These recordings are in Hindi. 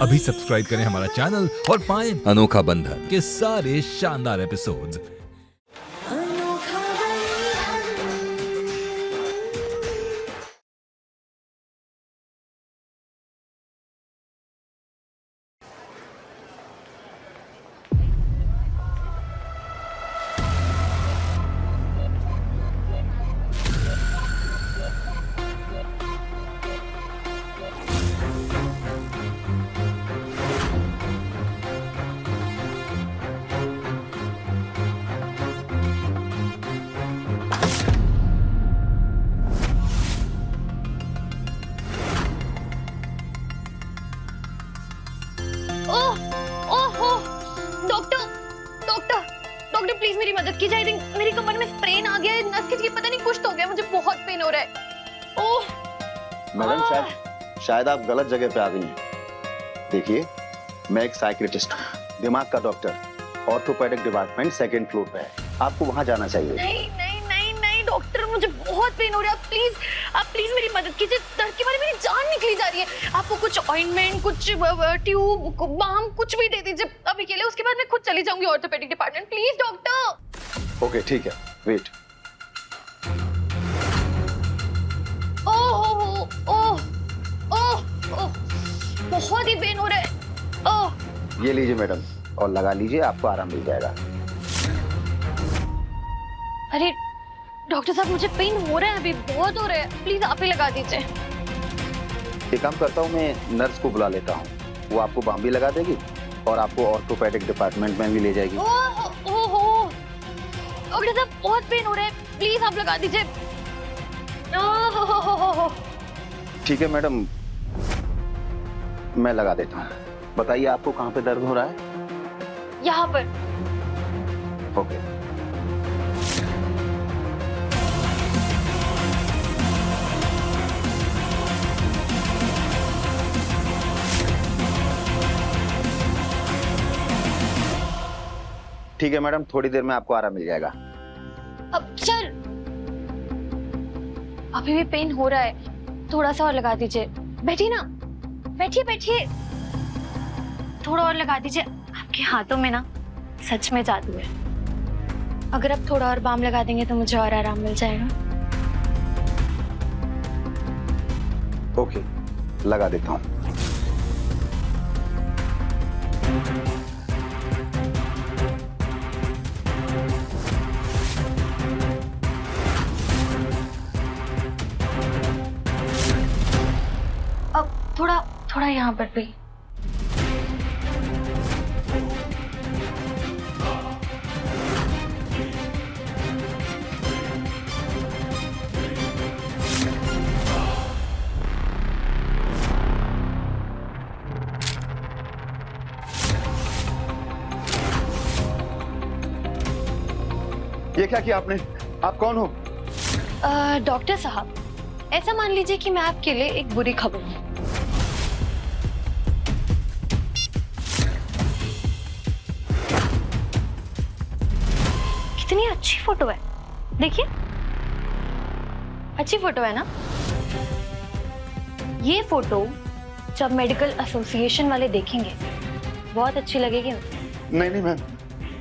अभी सब्सक्राइब करें हमारा चैनल और पाएं अनोखा बंधन के सारे शानदार एपिसोड्स। डॉक्टर प्लीज मेरी मदद कीजिए। आई थिंक मेरी कमर में स्प्रेन आ गया है, नस खिंच गई, पता नहीं कुछ तो हो गया, मुझे बहुत पेन हो रहा है। ओह मैडम शायद आप गलत जगह पे आ गई हैं। देखिए, मैं एक साइकियाट्रिस्ट हूँ, दिमाग का doctor, orthopaedic department 2nd floor पे है। आपको वहाँ जाना चाहिए। नहीं नहीं नहीं नहीं डॉक्टर, मुझे बहुत पेन हो रहा है। आप प्लीज मेरी मदद कीजिए। दर्द के बारे में मेरी जान निकली जा रही है। आपको कुछ ऑइंटमेंट, कुछ ट्यूब, बाम कुछ भी दे दीजिए अभी के लिए, उसके बाद मैं खुद चली जाऊंगी orthopaedic department. Please doctor. Okay ठीक है, वेट। बहुत ही पेन हो रहा है। ये लीजिए मैडम और लगा लीजिए, आपको आराम मिल जाएगा। अरे डॉक्टर साहब, मुझे पेन हो रहा है, अभी बहुत हो रहा है, प्लीज आप ही लगा दीजिए। एक काम करता हूँ, मैं नर्स को बुला लेता हूँ, वो आपको बाम भी लगा देगी और आपको ऑर्थोपेडिक डिपार्टमेंट में भी ले जाएगी। डॉक्टर साहब, बहुत पेन हो रहा है, प्लीज आप लगा दीजिए। ठीक है मैडम, मैं लगा देता हूँ। बताइए आपको कहाँ पे दर्द हो रहा है? यहाँ पर। ओके। ठीक है मैडम, थोड़ी देर में आपको आराम मिल जाएगा। अब सर, अभी भी पेन हो रहा है, थोड़ा सा और लगा दीजिए। बैठिए ना, बैठिए। थोड़ा और लगा दीजिए। आपके हाथों में ना सच में जादू है। अगर आप थोड़ा और बाम लगा देंगे तो मुझे और आराम मिल जाएगा। ओके, लगा देता हूँ। अब थोड़ा यहाँ पर भी। ये क्या किया आपने? आप कौन हो? डॉक्टर साहब, ऐसा मान लीजिए कि मैं आपके लिए एक बुरी खबर हूँ। कितनी अच्छी फोटो है, देखिए। अच्छी फोटो है ना? ये फोटो जब मेडिकल एसोसिएशन वाले देखेंगे बहुत अच्छी लगेगी। नहीं मैम,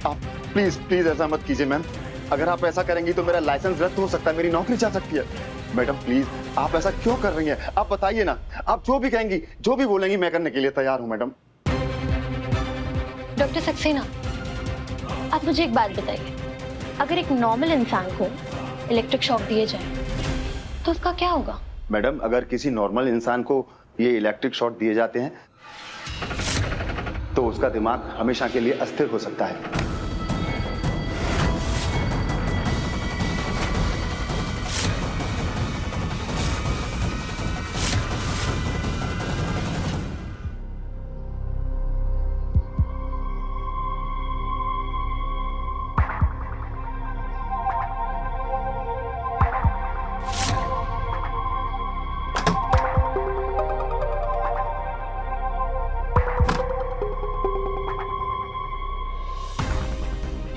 आप प्लीज ऐसा मत कीजिए मैम। अगर आप ऐसा करेंगी तो मेरा लाइसेंस रद्द हो सकता है, मेरी नौकरी जा सकती है। मैडम प्लीज, आप ऐसा क्यों कर रही हैं? आप बताइए ना, आप जो भी कहेंगी, जो भी बोलेंगी, मैं करने के लिए तैयार हूँ मैडम। डॉक्टर सक्सेना, आप मुझे एक बात बताइए, अगर एक नॉर्मल इंसान को इलेक्ट्रिक शॉक दिए जाए तो उसका क्या होगा? मैडम, अगर किसी नॉर्मल इंसान को ये इलेक्ट्रिक शॉक दिए जाते हैं तो उसका दिमाग हमेशा के लिए अस्थिर हो सकता है।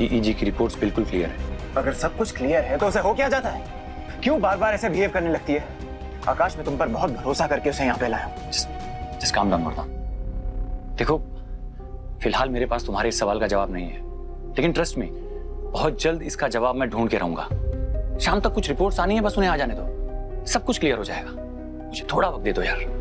ईईजी की रिपोर्ट्स बिल्कुल क्लियर है। अगर सब कुछ क्लियर है तो उसे हो क्या जाता है? क्यों बार बार ऐसे बिहेव करने लगती है? आकाश, मैं तुम पर बहुत भरोसा करके उसे यहाँ पे लाया हूँ। जिस काम डाउन करता। देखो, फिलहाल मेरे पास तुम्हारे इस सवाल का जवाब नहीं है, लेकिन ट्रस्ट मी, बहुत जल्द इसका जवाब मैं ढूंढ के रहूंगा। शाम तक कुछ रिपोर्ट्स आनी है, बस उन्हें आ जाने दो, सब कुछ क्लियर हो जाएगा। मुझे थोड़ा वक्त दे दो यार।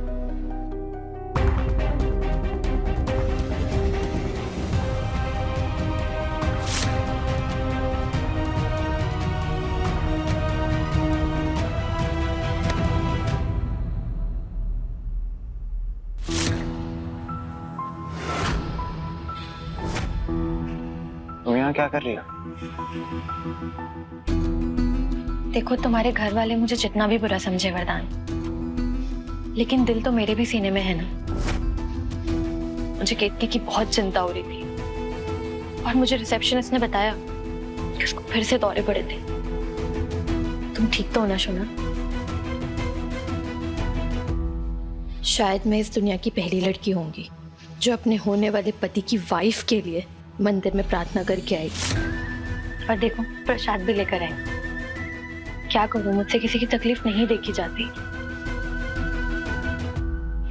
तुम यहाँ क्या कर रही हो? देखो, तुम्हारे घर वाले मुझे जितना भी बुरा समझे वरदान, लेकिन दिल तो मेरे भी सीने में है ना। मुझे केतकी की बहुत चिंता हो रही थी और मुझे रिसेप्शनिस्ट ने बताया कि उसको फिर से दौरे पड़े थे। तुम ठीक तो हो ना शोना? शायद मैं इस दुनिया की पहली लड़की होंगी जो अपने होने वाले पति की वाइफ के लिए मंदिर में प्रार्थना करके आई। और देखो, प्रसाद भी लेकर आई। क्या करूं, मुझसे किसी की तकलीफ नहीं देखी जाती।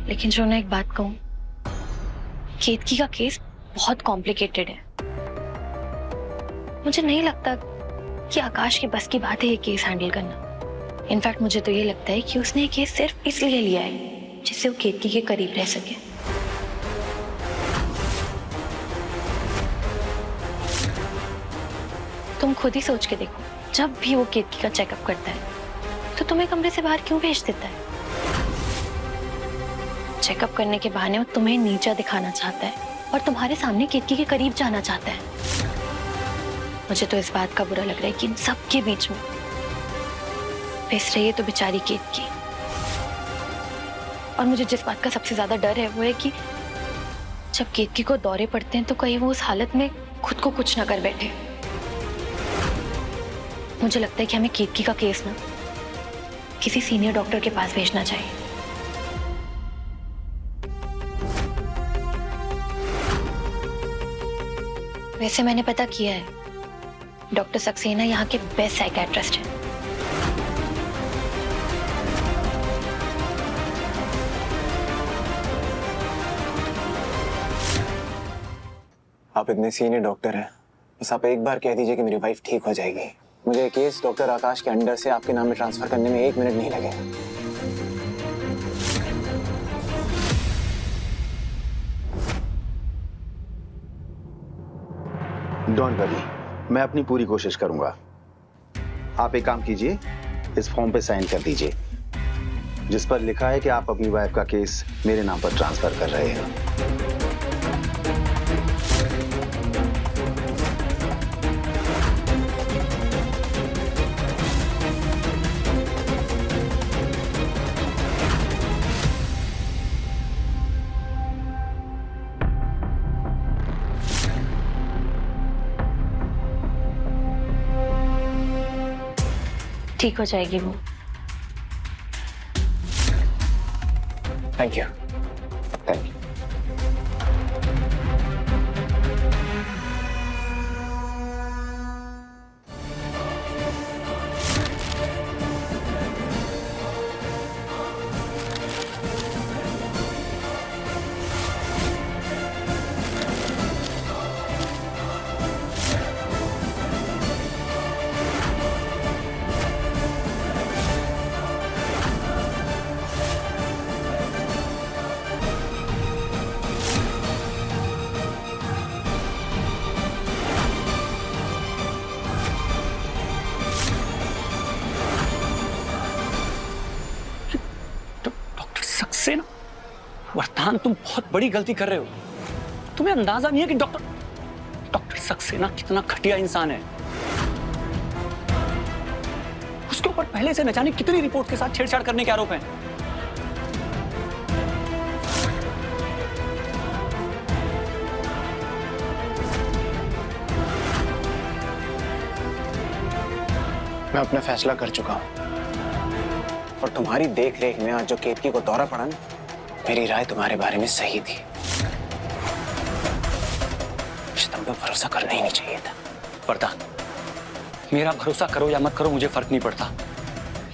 लेकिन जो मैं एक बात कहूं, केतकी का केस बहुत कॉम्प्लिकेटेड है। मुझे नहीं लगता कि आकाश के बस की बात है ये केस हैंडल करना। इनफैक्ट मुझे तो ये लगता है कि उसने ये केस सिर्फ इसलिए लिया है जिससे वो केतकी के करीब रह सके। तुम खुद ही सोच के देखो, जब भी वो केतकी का चेकअप करता है तो तुम्हें कमरे से बाहर क्यों भेज देता है? चेकअप करने के बहाने वो तुम्हें नीचा दिखाना चाहता है और तुम्हारे सामने केतकी के करीब जाना चाहता है। मुझे तो इस बात का बुरा लग रहा है कि इन सब के बीच में फंस रही है तो बेचारी केतकी। और मुझे जिस बात का सबसे ज्यादा डर है वो है कि जब केतकी को दौरे पड़ते हैं तो कहीं वो उस हालत में खुद को कुछ ना कर बैठे। मुझे लगता है कि हमें केतकी का केस ना किसी सीनियर डॉक्टर के पास भेजना चाहिए। वैसे मैंने पता किया है, डॉक्टर सक्सेना यहाँ के बेस्ट साइकियाट्रिस्ट हैं। आप इतने सीनियर डॉक्टर हैं, बस आप एक बार कह दीजिए कि मेरी वाइफ ठीक हो जाएगी। मुझे केस डॉक्टर आकाश के अंडर से आपके नाम में ट्रांसफर करने में 1 मिनट नहीं लगेगा। डोंट वरी, मैं अपनी पूरी कोशिश करूंगा। आप एक काम कीजिए, इस फॉर्म पे साइन कर दीजिए जिस पर लिखा है कि आप अपनी वाइफ का केस मेरे नाम पर ट्रांसफर कर रहे हैं। ठीक हो जाएगी वो। Thank you. Thank you. Saxena, वरदान, तुम बहुत बड़ी गलती कर रहे हो। तुम्हें अंदाजा नहीं है कि डॉक्टर सक्सेना कितना घटिया इंसान है। उसके ऊपर पहले से न जाने कितनी रिपोर्ट के साथ छेड़छाड़ करने के आरोप हैं। मैं अपना फैसला कर चुका हूं और तुम्हारी देखरेख में आज जो केतकी को दौरा पड़ा ना, मेरी राय तुम्हारे बारे में सही थी। तुम पे भरोसा करना ही नहीं चाहिए था। वरदान, मेरा भरोसा करो या मत करो मुझे फर्क नहीं पड़ता,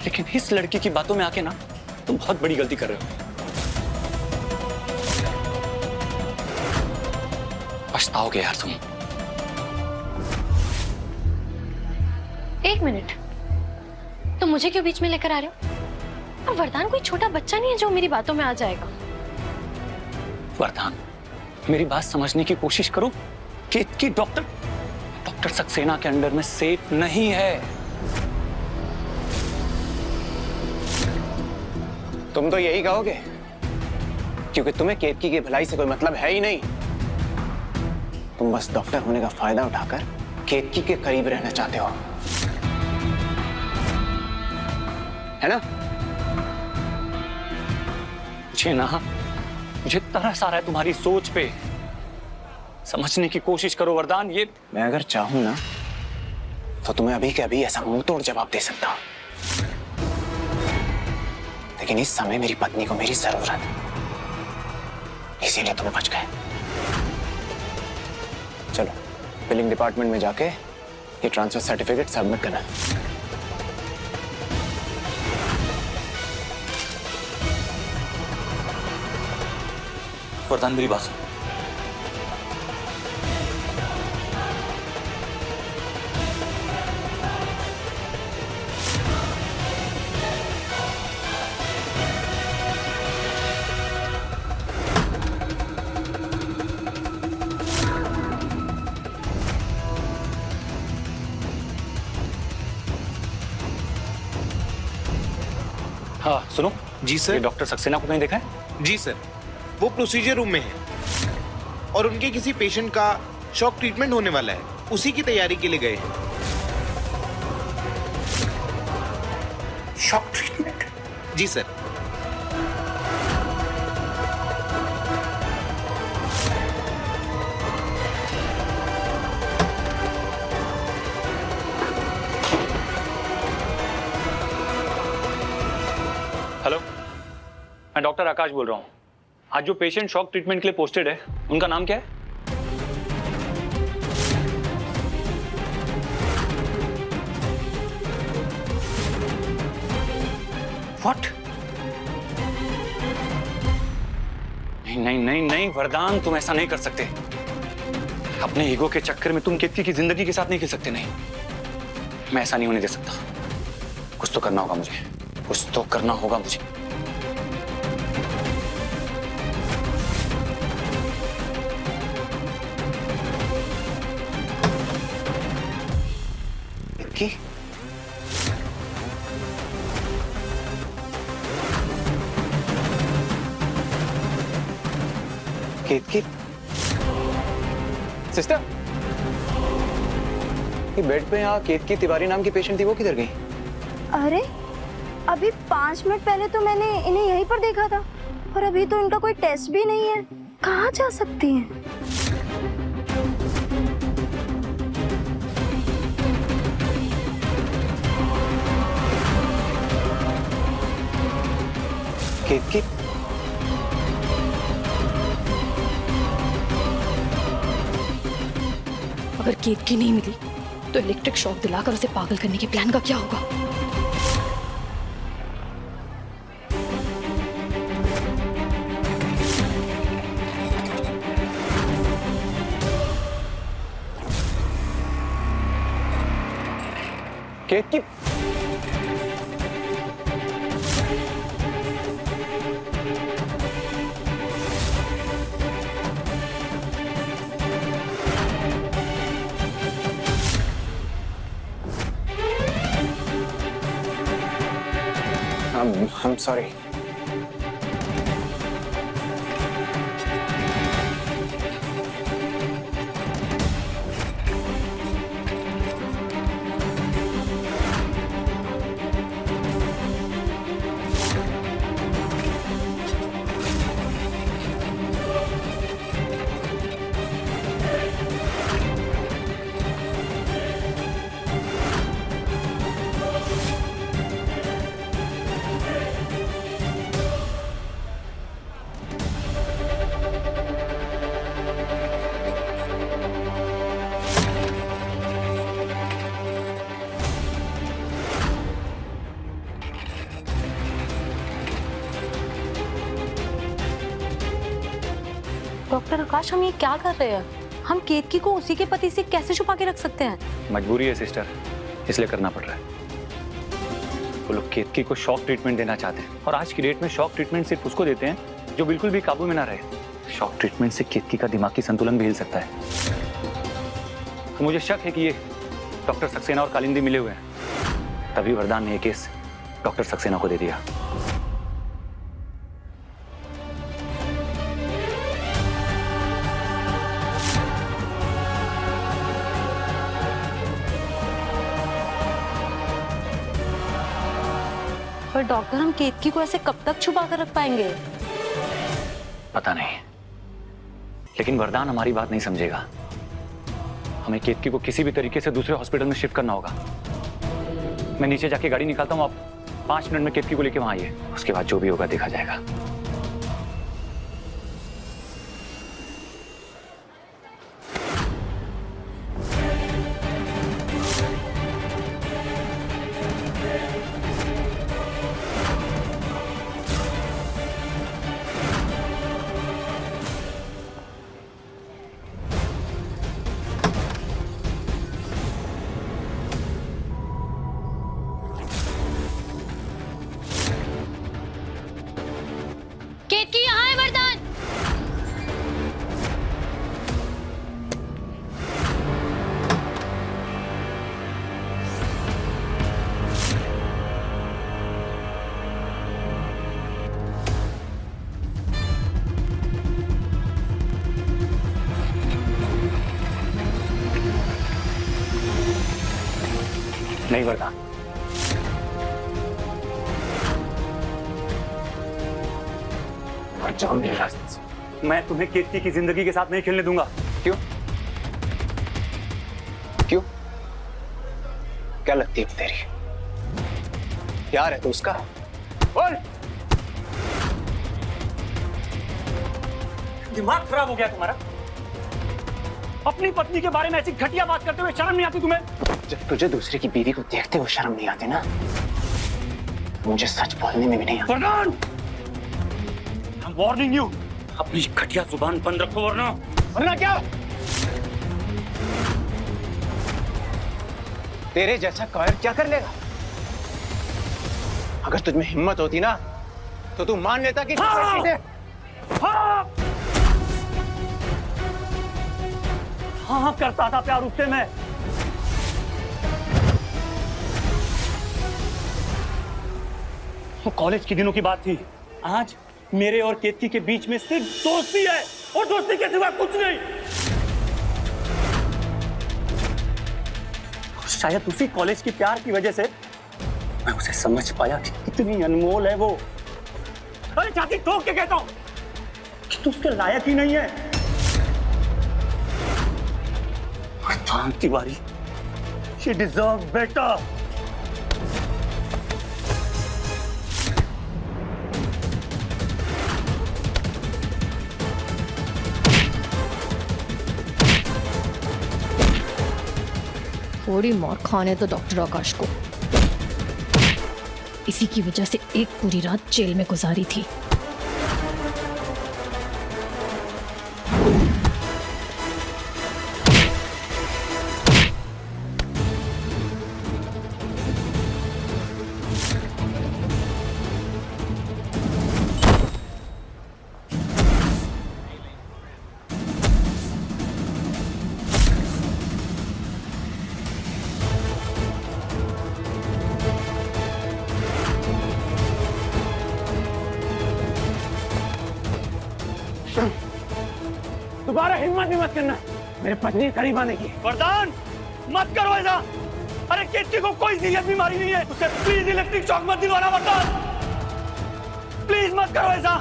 लेकिन इस लड़की की बातों में आके ना तुम बहुत बड़ी गलती कर रहे हो। पछताओगे यार तुम। एक मिनट, तुम मुझे क्यों बीच में लेकर आ रहे हो? अब वरदान कोई छोटा बच्चा नहीं है जो मेरी बातों में आ जाएगा। वरदान, मेरी बात समझने की कोशिश करो। केतकी डॉक्टर सक्सेना के अंडर में सेफ नहीं है। तुम तो यही कहोगे, क्योंकि तुम्हें केतकी की भलाई से कोई मतलब है ही नहीं। तुम बस डॉक्टर होने का फायदा उठाकर केतकी के करीब रहना चाहते हो, है ना? मुझे तरस आ रहा है तुम्हारी सोच पे। समझने की कोशिश करो वरदान। ये मैं अगर चाहूं ना तो तुम्हें अभी के अभी ऐसा मुंह तोड़ जवाब दे सकता हूं, लेकिन इस समय मेरी पत्नी को मेरी जरूरत है, इसीलिए तुम बच गए। चलो बिलिंग डिपार्टमेंट में जाके ये ट्रांसफर सर्टिफिकेट सबमिट करना। वरदान मेरी बात सुन। हाँ सुनो। जी ये सर। डॉक्टर सक्सेना को कहीं देखा है? जी सर, वो प्रोसीजर रूम में है और उनके किसी पेशेंट का शॉक ट्रीटमेंट होने वाला है, उसी की तैयारी के लिए गए हैं। Shock treatment? जी सर। हेलो, मैं डॉक्टर आकाश बोल रहा हूँ। आज जो पेशेंट शॉक ट्रीटमेंट के लिए पोस्टेड है, उनका नाम क्या है? व्हाट? नहीं नहीं नहीं नहीं वरदान, तुम ऐसा नहीं कर सकते। अपने ईगो के चक्कर में तुम केतकी की जिंदगी के साथ नहीं खेल सकते। नहीं, मैं ऐसा नहीं होने दे सकता। कुछ तो करना होगा मुझे, कुछ तो करना होगा मुझे। की केतकी सिस्टर, ये बेड पे यहाँ केतकी तिवारी नाम की पेशेंट थी, वो किधर गई? अरे अभी 5 मिनट पहले तो मैंने इन्हें यहीं पर देखा था और अभी तो इनका कोई टेस्ट भी नहीं है। कहाँ जा सकती हैं? केतकी अगर केतकी नहीं मिली तो इलेक्ट्रिक शॉक दिलाकर उसे पागल करने के प्लान का क्या होगा? केतकी I'm sorry. डॉक्टर आकाश, हम ये क्या कर रहे हैं? हम केतकी को उसी के पति से कैसे छुपा के रख सकते हैं? मजबूरी है सिस्टर, इसलिए करना पड़ रहा है। वो लोग केतकी को शॉक ट्रीटमेंट देना चाहते हैं और आज की डेट में शॉक ट्रीटमेंट सिर्फ उसको देते हैं जो बिल्कुल भी काबू में ना रहे। शॉक ट्रीटमेंट से केतकी का दिमागी संतुलन भी हिल सकता है। तो मुझे शक है कि ये डॉक्टर सक्सेना और कालिंदी मिले हुए हैं, तभी वरदान ने ये केस डॉक्टर सक्सेना को दे दिया। पर डॉक्टर, हम केतकी को ऐसे कब तक छुपा कर रख पाएंगे? पता नहीं, लेकिन वरदान हमारी बात नहीं समझेगा। हमें केतकी को किसी भी तरीके से दूसरे हॉस्पिटल में शिफ्ट करना होगा। मैं नीचे जाके गाड़ी निकालता हूँ, आप 5 मिनट में केतकी को लेके वहां आइए। उसके बाद जो भी होगा देखा जाएगा। केतकी यहाँ है वरदान। नहीं वरदान, जाओ मेरे रास्ते से। मैं तुम्हें केतकी की जिंदगी के साथ नहीं खेलने दूंगा। क्यों? क्यों? क्या लगती है तेरी? प्यार है तो उसका बोल। दिमाग खराब हो गया तुम्हारा? अपनी पत्नी के बारे में ऐसी घटिया बात करते हुए शर्म नहीं आती तुम्हें? जब तुझे दूसरे की बीवी को देखते हुए शर्म नहीं आती ना, मुझे सच बोलने में भी नहीं आती। वरदान, I'm warning you, अपनी घटिया जुबान बंद रखो वरना क्या? तेरे जैसा कायर क्या कर लेगा? अगर तुझ में हिम्मत होती ना तो तू मान लेता कि हाँ करता था प्यार उससे मैं। वो कॉलेज के दिनों की बात थी। आज मेरे और केतकी के बीच में सिर्फ दोस्ती है और दोस्ती के सिवा कुछ नहीं। शायद उसी कॉलेज की प्यार की वजह से मैं उसे समझ पाया कि कितनी अनमोल है वो। अरे छाती ठोक के कहता हूं कि तू उसके लायक ही नहीं है। वरदान तिवारी, she deserves better। थोड़ी मार खाने तो डॉक्टर आकाश को। इसी की वजह से एक पूरी रात जेल में गुजारी थी। दोबारा हिम्मत नहीं मत करना मेरे पत्नी के करीब आने की। वरदान, मत करो ऐसा। अरे केतकी को कोई सीरियस बीमारी नहीं है, उसे प्लीज इलेक्ट्रिक शॉक मत दिलवाना वरदान, प्लीज मत करो ऐसा।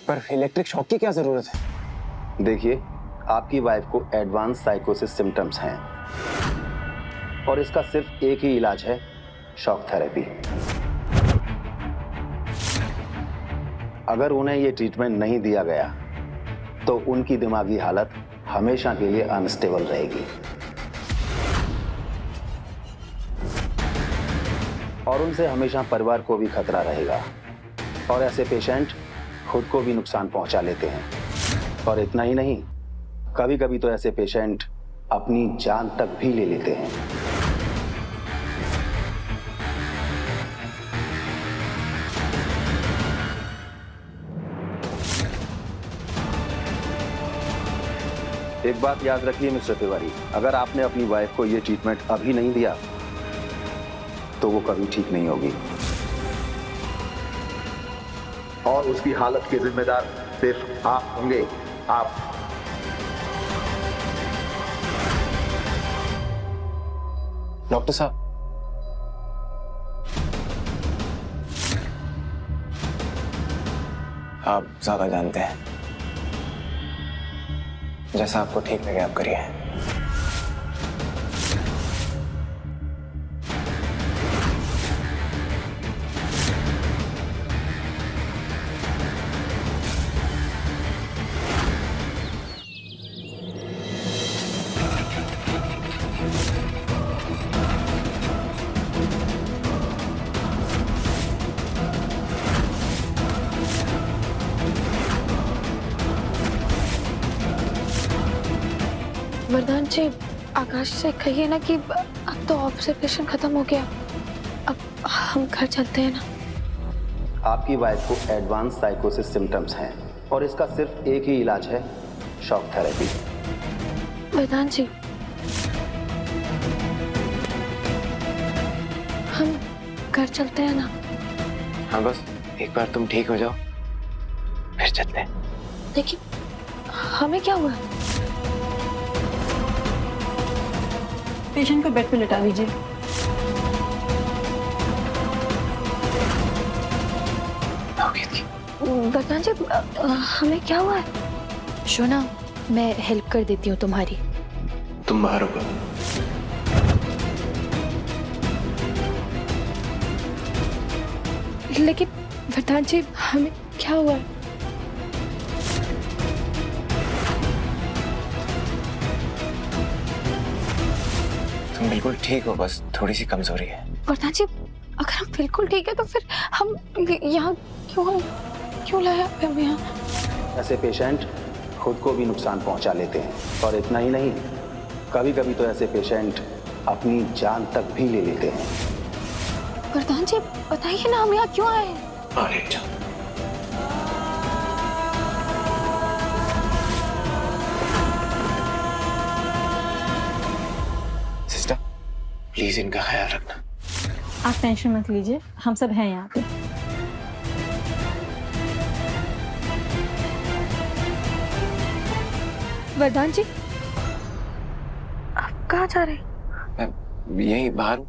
पर इलेक्ट्रिक शॉक की क्या जरूरत है? देखिए, आपकी वाइफ को एडवांस साइकोसिस सिम्टम्स हैं और इसका सिर्फ एक ही इलाज है, शॉक थेरेपी। अगर उन्हें ये ट्रीटमेंट नहीं दिया गया तो उनकी दिमागी हालत हमेशा के लिए अनस्टेबल रहेगी। और उनसे हमेशा परिवार को भी खतरा रहेगा। और ऐसे पेशेंट खुद को भी नुकसान पहुंचा लेते हैं। और इतना ही नहीं, कभी कभी तो ऐसे पेशेंट अपनी जान तक भी ले लेते हैं। एक बात याद रखिए मिस्टर तिवारी, अगर आपने अपनी वाइफ को यह ट्रीटमेंट अभी नहीं दिया तो वो कभी ठीक नहीं होगी। और उसकी हालत के जिम्मेदार सिर्फ आप होंगे, आप। डॉक्टर साहब, आप ज्यादा जानते हैं, जैसा आपको ठीक लगे आप करिए। वरदान जी, आकाश से कहिए ना कि अब तो ऑब्जर्वेशन खत्म हो गया, अब हम घर चलते हैं ना। आपकी वाइफ को एडवांस साइकोसिस सिम्टम्स हैं और इसका सिर्फ एक ही इलाज है, शॉक थेरेपी। वरदान जी, हम घर चलते हैं ना। हाँ, बस एक बार तुम ठीक हो जाओ फिर चलते हैं। लेकिन हमें क्या हुआ? पेशेंट को बेड पे लेटा दीजिए। वरदान जी, हमें क्या हुआ है? शोना, मैं हेल्प कर देती हूँ तुम्हारी। तुम बाहर हो। लेकिन वरदान जी, हमें क्या हुआ है? तुम बिल्कुल ठीक हो, बस थोड़ी सी कमजोरी है। वरदान जी, अगर हम बिल्कुल ठीक है तो फिर हम यहाँ क्यों लाए आप हमें यहाँ? ऐसे पेशेंट खुद को भी नुकसान पहुंचा लेते हैं। और इतना ही नहीं, कभी कभी तो ऐसे पेशेंट अपनी जान तक भी ले लेते हैं। वरदान जी, बताइए ना, हम यहाँ क्यों आए हैं? सिस्टर, प्लीज इनका ख्याल रखना। आप टेंशन मत लीजिए, हम सब हैं यहाँ पे। वरदान जी, आप कहाँ जा रहे हैं? मैं यही बाहर हूँ।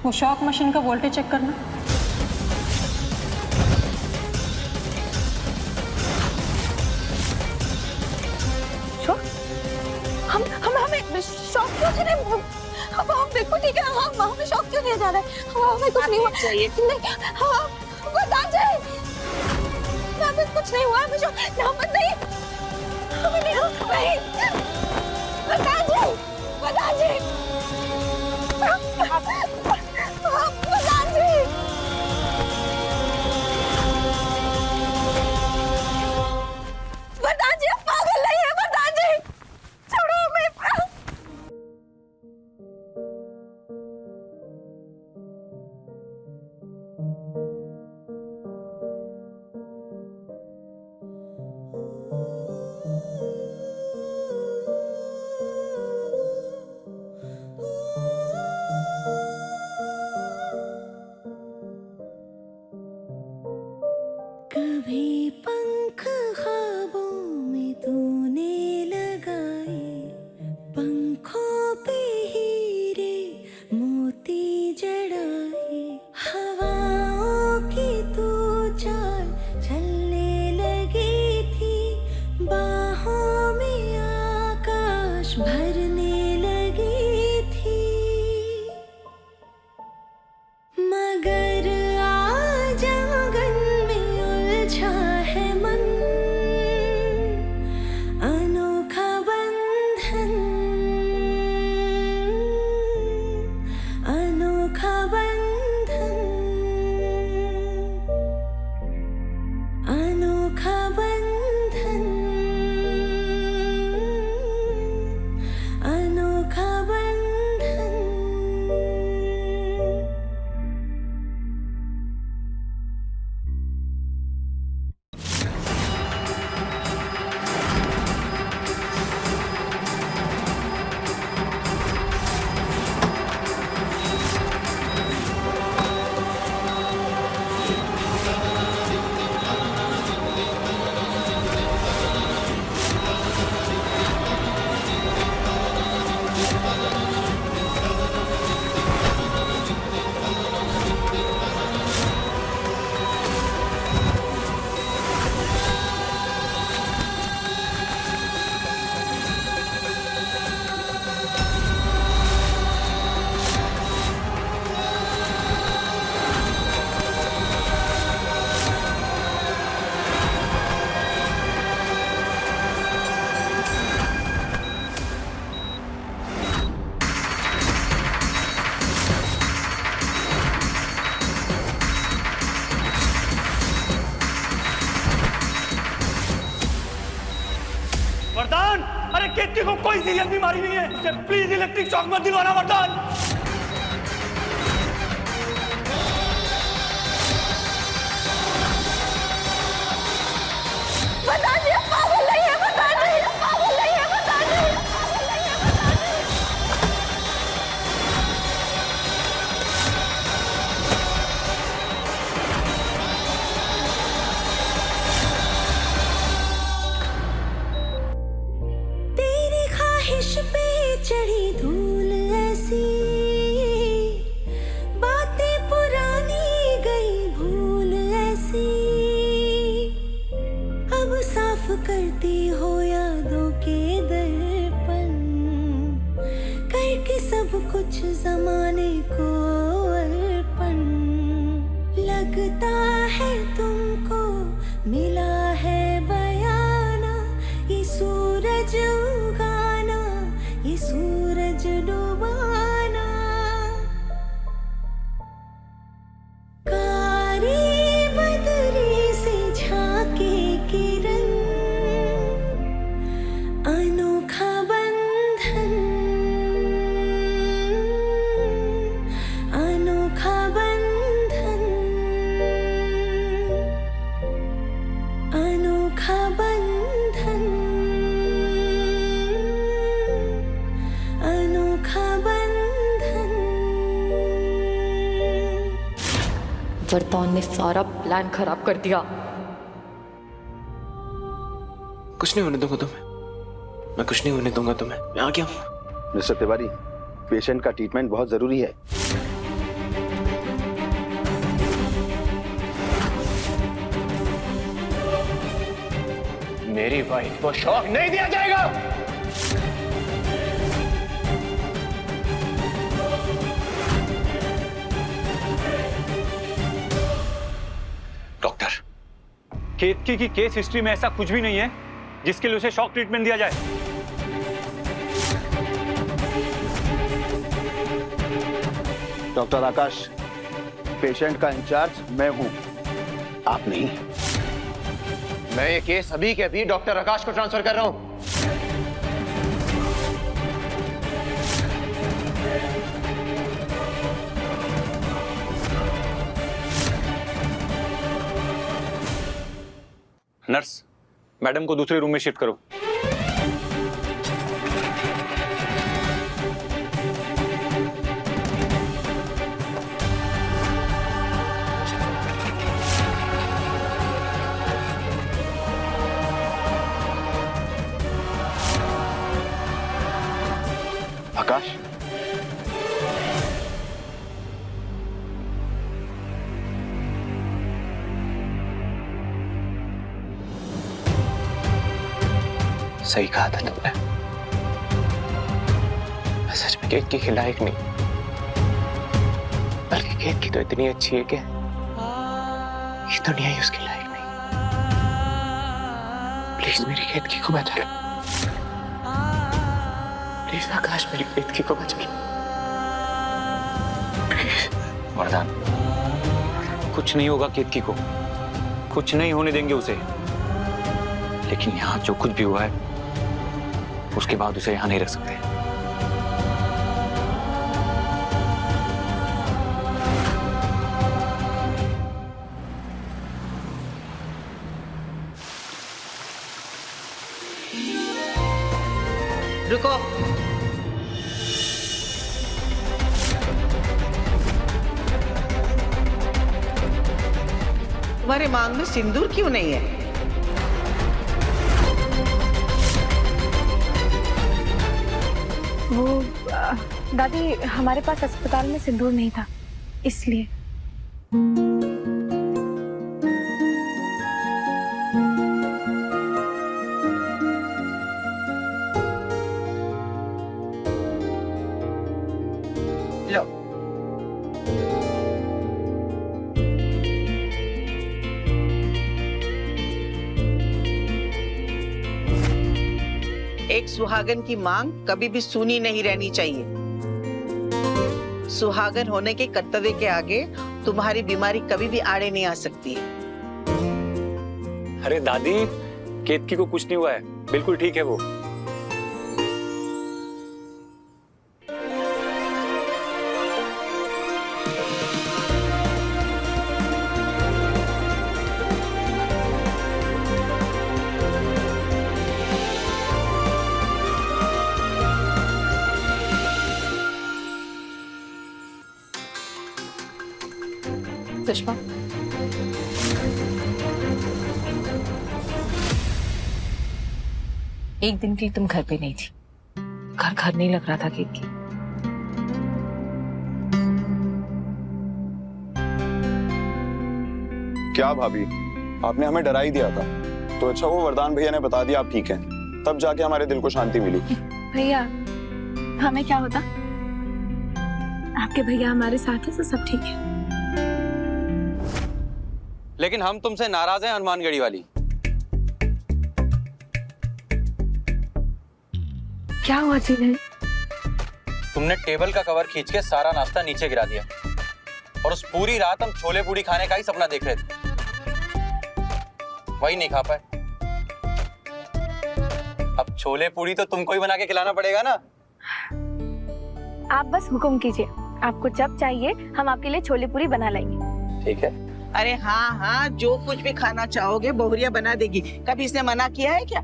वो शॉक मशीन का वोल्टेज चेक करना। हमें शॉक क्यों दे रहे हैं? हम बिल्कुल ठीक है, हमें शॉक क्यों दिया जा रहा है? हमें कुछ नहीं हुआ। वरदान जी, हमें कुछ नहीं हुआ, हमें नहीं, हमें नहीं। वरदान जी, वरदान जी, वरदान जी, वरदान जी, आप पागल नहीं है। वरदान जी, छोड़ो हमें। वरदान, अरे केतकी को कोई सीरियस बीमारी नहीं है, उसे प्लीज इलेक्ट्रिक शॉक मत दिलवाना वरदान। बताइए, पागल नहीं है, बताइए, पागल नहीं है, बताइए। तेरी ख्वाहिश पे चढ़ी धूल ऐसी, बातें पुरानी गई भूल ऐसी, अब साफ करती हो यादों के दर्पण, करके सब कुछ जमाने को अर्पण। लगता है तुमको मिला है बयाना, ये सूरज उगाना, ये सूरज डुबाना। कारी बदरी से झांके किरण, अनोखा बंधन, अनोखा बंधन, अनोखा बंधन, अनोखा बंधन। वरदान ने सारा प्लान खराब कर दिया। कुछ नहीं होने दूंगा तुम्हें, मैं कुछ नहीं होने दूंगा तुम्हें, मैं आ गया हूँ। मिस्टर तिवारी, पेशेंट का ट्रीटमेंट बहुत जरूरी है। मेरी वाइफ को शॉक नहीं दिया जाएगा। डॉक्टर, केतकी की केस हिस्ट्री में ऐसा कुछ भी नहीं है जिसके लिए उसे शॉक ट्रीटमेंट दिया जाए। डॉक्टर आकाश, पेशेंट का इंचार्ज मैं हूं, आप नहीं। मैं ये केस अभी के अभी डॉक्टर आकाश को ट्रांसफर कर रहा हूं। नर्स, मैडम को दूसरे रूम में शिफ्ट करो। आकाश, सही कहा था तुमने, मैं सच में केतकी के लायक नहीं, बल्कि केतकी तो इतनी अच्छी है कि ये दुनिया ही उसके लायक नहीं। प्लीज मेरी केतकी को बचा लो, प्लीज आकाश मेरी केतकी को बचा लो। वरदान, कुछ नहीं होगा केतकी को, कुछ नहीं होने देंगे उसे। लेकिन यहाँ जो कुछ भी हुआ है उसके बाद उसे यहाँ नहीं रख सकते। रुको, तुम्हारे मांग में सिंदूर क्यों नहीं है? वो दादी, हमारे पास अस्पताल में सिंदूर नहीं था, इसलिए। लो, एक सुहागन की मांग कभी भी सुनी नहीं रहनी चाहिए। सुहागन होने के कर्तव्य के आगे तुम्हारी बीमारी कभी भी आड़े नहीं आ सकती है। अरे दादी, केतकी को कुछ नहीं हुआ है, बिल्कुल ठीक है वो। सुषमा, एक दिन के लिए तुम घर पे नहीं थी। घर घर नहीं लग रहा था केतकी। क्या भाभी, आपने हमें डरा ही दिया था, तो अच्छा वो वरदान भैया ने बता दिया आप ठीक हैं, तब जाके हमारे दिल को शांति मिली। भैया हमें क्या होता, आपके भैया हमारे साथ है तो सब ठीक है। लेकिन हम तुमसे नाराज हैं हनुमानगढ़ी वाली। क्या हुआ जिन्हें? तुमने टेबल का कवर खींच के सारा नाश्ता नीचे गिरा दिया और उस पूरी रात हम छोले पूड़ी खाने का ही सपना देख रहे थे, वही नहीं खा पाए। अब छोले पूड़ी तो तुमको ही बना के खिलाना पड़ेगा ना। आप बस हुक्म कीजिए, आपको जब चाहिए हम आपके लिए छोले पूरी बना लाएंगे। ठीक है। अरे हाँ हाँ, जो कुछ भी खाना चाहोगे बहुरिया बना देगी, कभी इसने मना किया है क्या?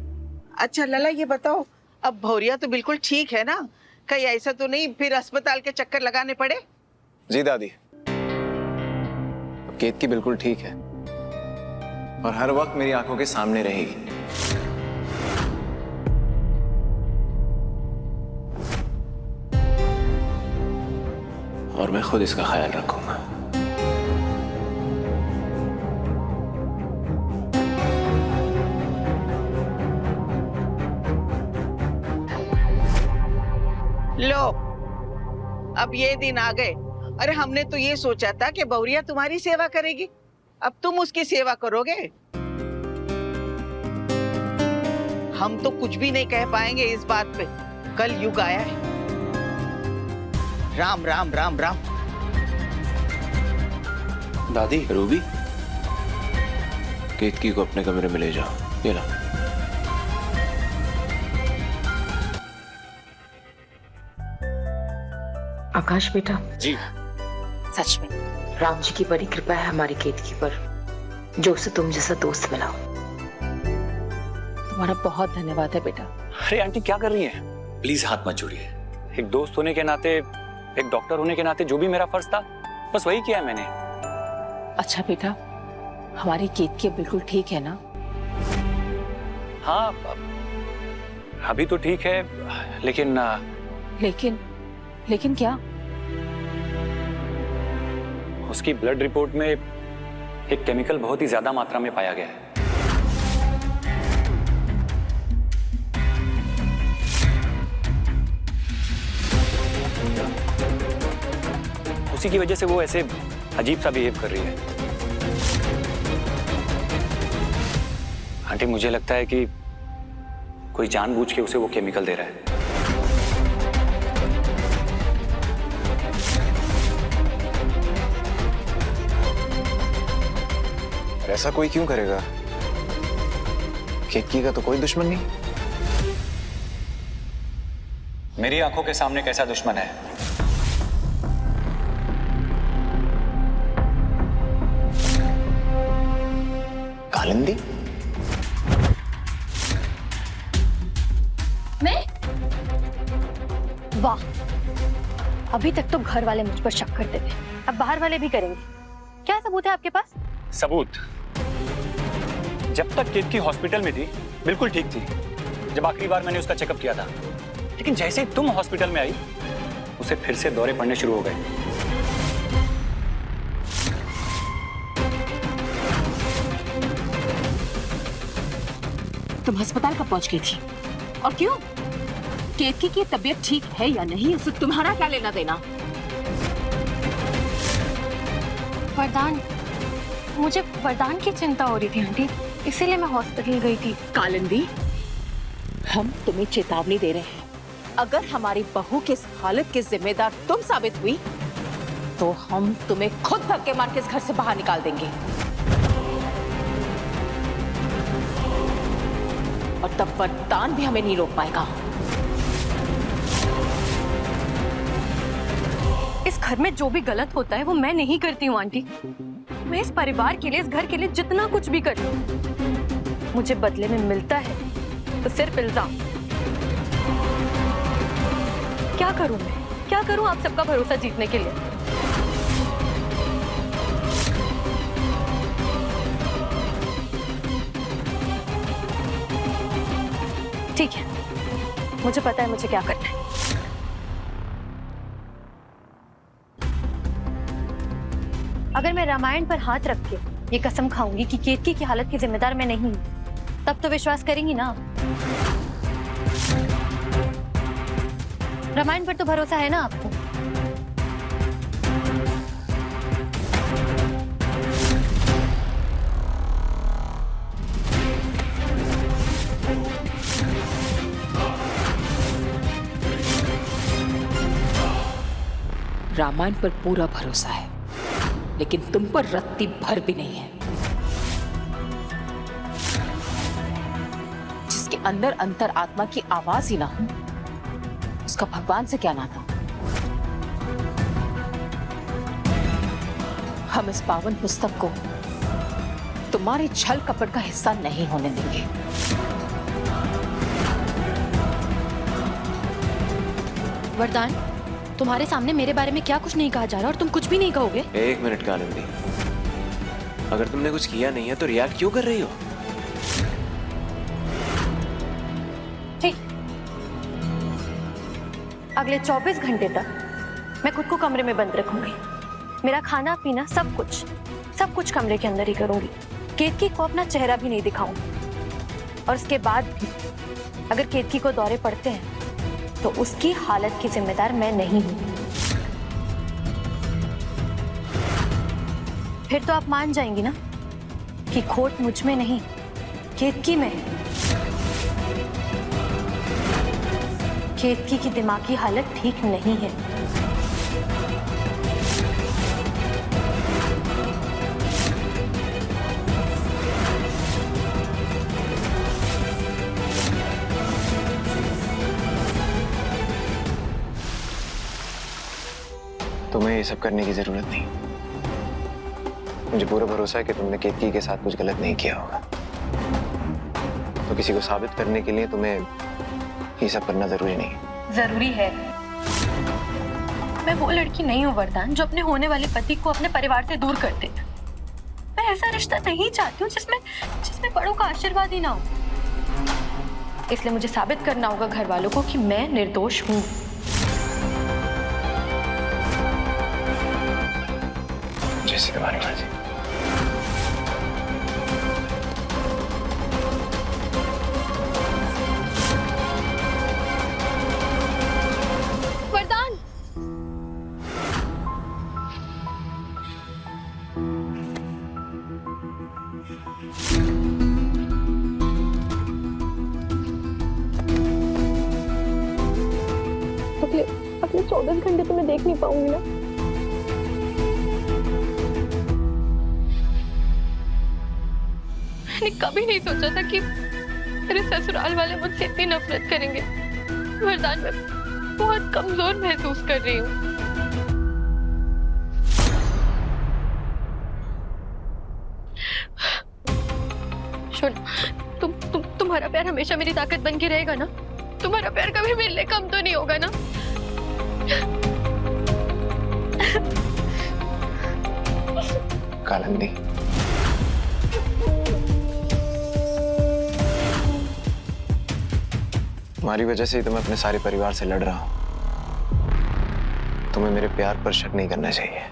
अच्छा लला ये बताओ, अब बहुरिया तो बिल्कुल ठीक है ना? कहीं ऐसा तो नहीं फिर अस्पताल के चक्कर लगाने पड़े? जी दादी, अब केतकी बिल्कुल ठीक है और हर वक्त मेरी आंखों के सामने रहेगी। और मैं खुद इसका ख्याल रखूंगा। लो, अब ये दिन आ गए। अरे हमने तो ये सोचा था कि बहुरिया तुम्हारी सेवा करेगी, अब तुम उसकी सेवा करोगे। हम तो कुछ भी नहीं कह पाएंगे इस बात पे, कल युग आया है। राम राम राम राम। दादी, रूबी, केतकी को अपने कमरे में ले जाओ। ये ला। आकाश बेटा, जी। सच में राम जी की बड़ी कृपा है हमारी केतकी पर, जो उसे तुम जैसा दोस्त मिला। तुम्हारा बहुत धन्यवाद है बेटा। अरे आंटी क्या कर रही हैं? प्लीज हाथ मत जोड़िए। एक दोस्त होने के नाते, एक डॉक्टर होने के नाते जो भी मेरा फर्ज था बस वही किया है मैंने। अच्छा बेटा, हमारी केतकी बिल्कुल ठीक है ना? हाँ अभी तो ठीक है, लेकिन लेकिन क्या? उसकी ब्लड रिपोर्ट में एक केमिकल बहुत ही ज्यादा मात्रा में पाया गया है। उसी की वजह से वो ऐसे अजीब सा बिहेव कर रही है। आंटी मुझे लगता है कि कोई जानबूझ के उसे वो केमिकल दे रहा है। ऐसा कोई क्यों करेगा? केतकी का तो कोई दुश्मन नहीं। मेरी आंखों के सामने कैसा दुश्मन है? कालिंदी? मैं? वाह, अभी तक तो घर वाले मुझ पर शक करते थे, अब बाहर वाले भी करेंगे। क्या सबूत है आपके पास? सबूत? जब तक केतकी हॉस्पिटल में थी बिल्कुल ठीक थी, जब आखिरी बार मैंने उसका चेकअप किया था। लेकिन जैसे ही तुम हॉस्पिटल में आई उसे फिर से दौरे पड़ने शुरू हो गए। तुम अस्पताल कब पहुंच गई थी और क्यों? केतकी की तबीयत ठीक है या नहीं, इससे तुम्हारा क्या लेना देना? वरदान, मुझे वरदान की चिंता हो रही थी आंटी, इसीलिए मैं हॉस्पिटल गई थी। कालिंदी, हम तुम्हें चेतावनी दे रहे हैं, अगर हमारी बहू की इस हालत के जिम्मेदार तुम साबित हुई तो हम तुम्हें खुद धक्के मार के इस घर से बाहर निकाल देंगे। और तब वरदान भी हमें नहीं रोक पाएगा। इस घर में जो भी गलत होता है वो मैं नहीं करती हूँ आंटी। मैं इस परिवार के लिए, इस घर के लिए जितना कुछ भी करती हूँ, मुझे बदले में मिलता है तो सिर्फ इल्जाम। क्या करूं मैं, क्या करूं आप सबका भरोसा जीतने के लिए? ठीक है, मुझे पता है मुझे क्या करना है। अगर मैं रामायण पर हाथ रख के ये कसम खाऊंगी कि केतकी की हालत की जिम्मेदार मैं नहीं हूं, तब तो विश्वास करेंगी ना? रामायण पर तो भरोसा है ना आपको? रामायण पर पूरा भरोसा है, लेकिन तुम पर रत्ती भर भी नहीं है। जिसके अंदर अंतर आत्मा की आवाज ही ना हो, उसका भगवान से क्या नाता? हम इस पावन पुस्तक को तुम्हारे छल कपट का हिस्सा नहीं होने देंगे। वरदान, तुम्हारे सामने मेरे बारे में क्या कुछ नहीं कहा जा रहा और तुम कुछ भी नहीं कहोगे? एक मिनट कालिंदी, अगर तुमने कुछ किया नहीं है तो रिएक्ट क्यों कर रही हो? ठीक, अगले 24 घंटे तक मैं खुद को कमरे में बंद रखूंगी। मेरा खाना पीना सब कुछ कमरे के अंदर ही करूंगी। केतकी को अपना चेहरा भी नहीं दिखाऊंगी। और उसके बाद भी अगर केतकी को दौरे पड़ते हैं तो उसकी हालत की जिम्मेदार मैं नहीं हूं। फिर तो आप मान जाएंगी ना कि खोट मुझ में नहीं, केतकी में है। केतकी की दिमागी हालत ठीक नहीं है। तुम्हें ये सब करने की जरूरत नहीं। मुझे पूरा भरोसा है कि तुमने केतकी के साथ कुछ गलत नहीं किया होगा। तो किसी को साबित करने के लिए तुम्हें ये सब करना जरूरी नहीं। जरूरी है। मैं वो लड़की नहीं हूँ वरदान, जो अपने होने वाले पति को अपने परिवार से दूर कर दे। मैं ऐसा रिश्ता नहीं चाहती हूँ जिसमें बड़ों का आशीर्वाद ही ना हो। इसलिए मुझे साबित करना होगा घर वालों को कि मैं निर्दोष हूँ। जैसे तुम्हारी मर्जी। वरदान, अगले 24 घंटे तो मैं देख नहीं पाऊंगी ना। मैंने कभी नहीं सोचा था कि मेरे ससुराल वाले मुझसे इतनी नफरत करेंगे। वरदान, मैं बहुत कमजोर महसूस कर रही हूँ। तुम्हारा प्यार हमेशा मेरी ताकत बन के रहेगा ना? तुम्हारा प्यार कभी मेरे लिए कम तो नहीं होगा ना? कालिंदी, तुम्हारी वजह से ही तो मैं अपने सारे परिवार से लड़ रहा हूं। तुम्हें मेरे प्यार पर शक नहीं करना चाहिए।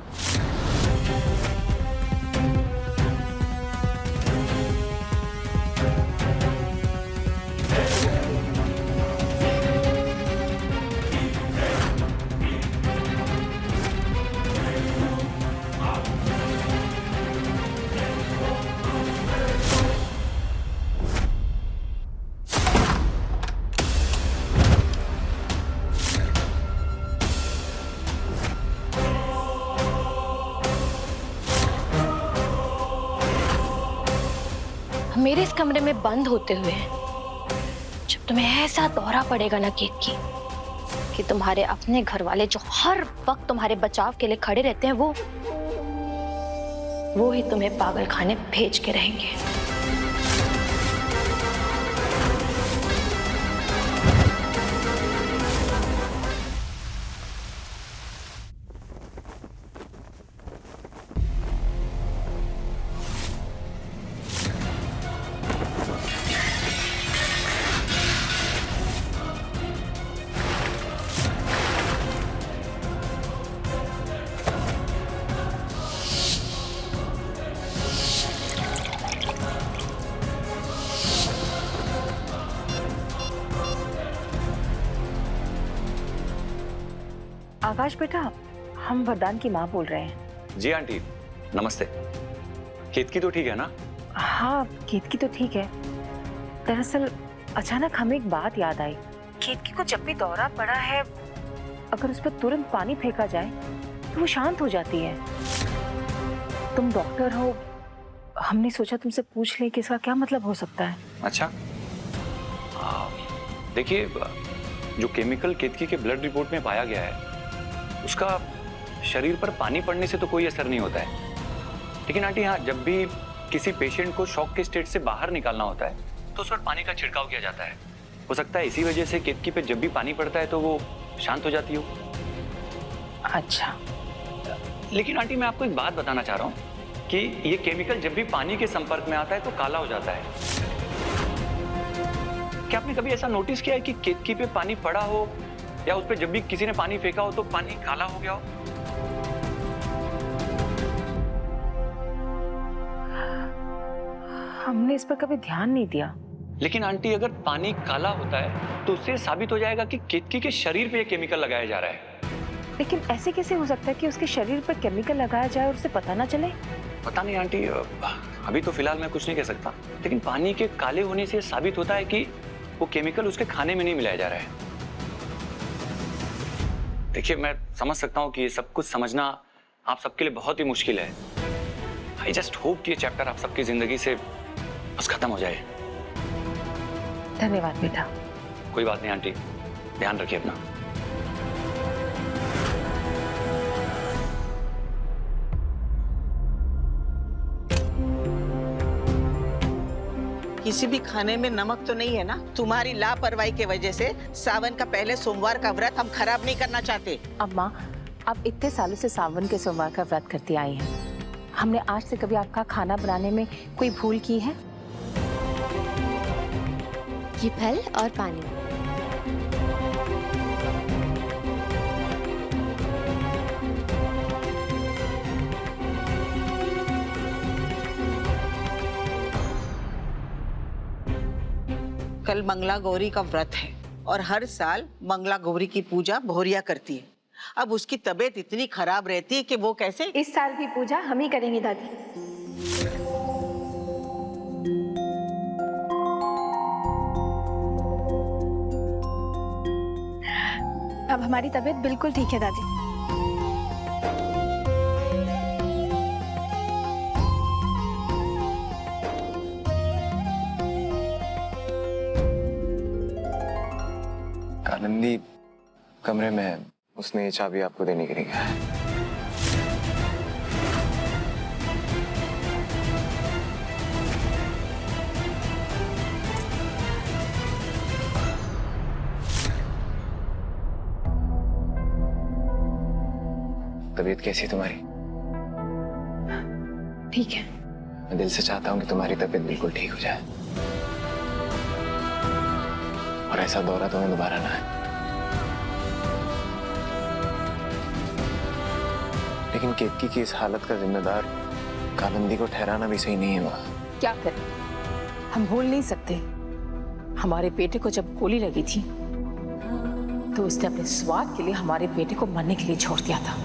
मेरे इस कमरे में बंद होते हुए जब तुम्हें ऐसा दौरा पड़ेगा ना केतकी कि तुम्हारे अपने घर वाले जो हर वक्त तुम्हारे बचाव के लिए खड़े रहते हैं वो ही तुम्हें पागल खाने भेज के रहेंगे। आकाश बेटा, हम वरदान की माँ बोल रहे हैं। जी आंटी, नमस्ते। केतकी तो ठीक है ना? हाँ, केतकी तो ठीक है। दरअसल अचानक हमें एक बात याद आई। केतकी को जब भी दौरा पड़ा है, अगर उस पर तुरंत पानी फेंका जाए तो वो शांत हो जाती है। तुम डॉक्टर हो, हमने सोचा तुमसे पूछ लें कि इसका क्या मतलब हो सकता है। अच्छा, देखिए, जो केमिकल केतकी के ब्लड रिपोर्ट में पाया गया है उसका शरीर पर पानी पड़ने से तो कोई असर नहीं होता है। लेकिन आंटी, हाँ, जब भी किसी पेशेंट को शॉक के स्टेट से बाहर निकालना होता है तो उस पर पानी का छिड़काव किया जाता है। हो सकता है इसी वजह से केतकी पे जब भी पानी पड़ता है तो वो शांत हो जाती हो। अच्छा, लेकिन आंटी, मैं आपको एक बात बताना चाह रहा हूँ कि ये केमिकल जब भी पानी के संपर्क में आता है तो काला हो जाता है। क्या आपने कभी ऐसा नोटिस किया है कि केतकी पे पानी पड़ा हो या उस पे जब भी किसी ने पानी फेंका हो तो पानी काला हो गया हो? हमने इस पर कभी ध्यान नहीं दिया। लेकिन आंटी, अगर पानी काला होता है तो उससे साबित हो जाएगा कि केतकी के शरीर पे ये केमिकल लगाया जा रहा है। लेकिन ऐसे कैसे हो सकता है कि उसके शरीर पर केमिकल लगाया जाए और उसे पता ना चले? पता नहीं आंटी, अभी तो फिलहाल मैं कुछ नहीं कह सकता, लेकिन पानी के काले होने से साबित होता है कि वो केमिकल उसके खाने में नहीं मिलाया जा रहा है। देखिए, मैं समझ सकता हूँ कि ये सब कुछ समझना आप सबके लिए बहुत ही मुश्किल है। आई जस्ट होप कि ये चैप्टर आप सबकी जिंदगी से बस खत्म हो जाए। धन्यवाद बेटा। कोई बात नहीं आंटी, ध्यान रखिए अपना। किसी भी खाने में नमक तो नहीं है ना? तुम्हारी लापरवाही की वजह से सावन का पहले सोमवार का व्रत हम खराब नहीं करना चाहते। अम्मा, आप इतने सालों से सावन के सोमवार का व्रत करती आई हैं। हमने आज से कभी आपका खाना बनाने में कोई भूल की है? ये फल और पानी। कल मंगला गौरी का व्रत है और हर साल मंगला गौरी की पूजा भौरिया करती है। अब उसकी तबीयत इतनी खराब रहती है कि वो कैसे। इस साल की पूजा हम ही करेंगे दादी। अब हमारी तबीयत बिल्कुल ठीक है दादी। कालिंदी कमरे में है। उसने ये चाबी आपको देने के लिए कहा है। तबीयत कैसी है तुम्हारी? ठीक है। मैं दिल से चाहता हूँ कि तुम्हारी तबीयत बिल्कुल ठीक हो जाए और ऐसा दौरा तुम्हें दोबारा ना आए। लेकिन केतकी की इस हालत का जिम्मेदार कालिंदी को ठहराना भी सही नहीं है माँ। क्या करें, हम भूल नहीं सकते। हमारे बेटे को जब गोली लगी थी तो उसने अपने स्वाद के लिए हमारे बेटे को मरने के लिए छोड़ दिया था।